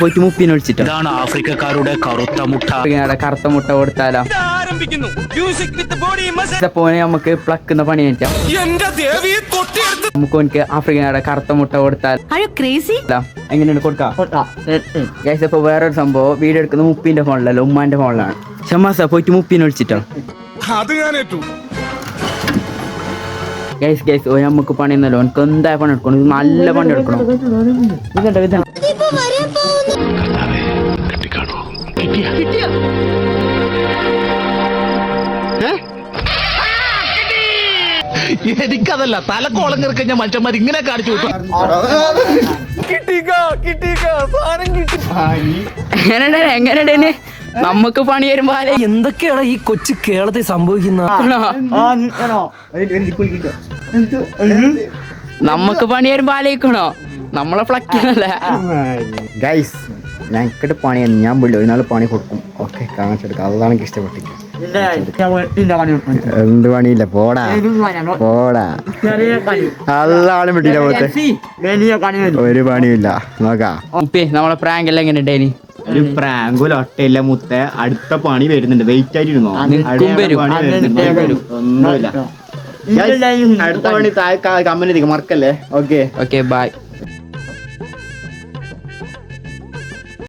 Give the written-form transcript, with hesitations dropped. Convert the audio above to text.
പോയിട്ട് മുപ്പിനെ വിളിച്ചിട്ടോ. ഇതാണ് ആഫ്രിക്കക്കാരുടെ കറുത്ത മുട്ട. കറുത്ത മുട്ട കൊടുത്താലോ പോനെ നമുക്ക് പ്ലക്കുന്ന പണി വെച്ചാ നമുക്ക് ഓനിക്ക് ആഫ്രിക്കയുടെ കറുത്ത മുട്ട കൊടുത്താൽ എങ്ങനെയാണ് കൊടുക്കാം. ഇപ്പൊ വേറൊരു സംഭവം വീഡിയോ എടുക്കുന്നത് മുപ്പിന്റെ ഫോണിലല്ലോ, ഉമ്മാന്റെ ഫോണിലാണ്. ഷമാസ പോയിട്ട് മുപ്പിനെ വിളിച്ചിട്ടോ. ഗൈസ് നമുക്ക് പണിയുന്നല്ലോ, എനിക്ക് എന്തായ പണി എടുക്കണം, നല്ല പണി എടുക്കണം. എനിക്കതല്ല തലക്കോളം കിറക്കഞ്ഞ മനുഷ്യന്മാർ ഇങ്ങനെ കാണിച്ചു എങ്ങനെ നമുക്ക് പണി വരുമ്പോ എന്തൊക്കെയാണ് ഈ കൊച്ചു കേരളത്തിൽ സംഭവിക്കുന്നത്? നമുക്ക് പണി വരുമ്പോ ആലോചിക്കണോ, നമ്മളെ ഫ്ലക്നല്ലേ ഗൈസ്. ഞങ്ങൾക്കിട്ട് പണിയാണ്, ഞാൻ വിളില്ല ഒരാൾ പണി കൊടുക്കും. ഓക്കെ കാണിച്ചെടുക്കാം, അതാണ് എനിക്ക് ഇഷ്ടപ്പെട്ടില്ല. എന്ത് പണിയില്ല, പോടാ പോടാ. അതാണ് വിട്ടില്ല പോത്തെ, ഒരു പണിയില്ല. നോക്കാം നമ്മളെ പ്രാങ്ക് എല്ലാം എങ്ങനെ ഡേനി. ഒരു പ്രാങ്കുല ഒട്ടയില്ല മുത്ത. അടുത്ത പണി വരുന്നുണ്ട്, വെയിറ്റ് ആയിട്ടിരുന്നോ. ഒന്നുമില്ല. അടുത്ത പണി താഴെ കമ്പനി മറക്കല്ലേ. Okay okay bye.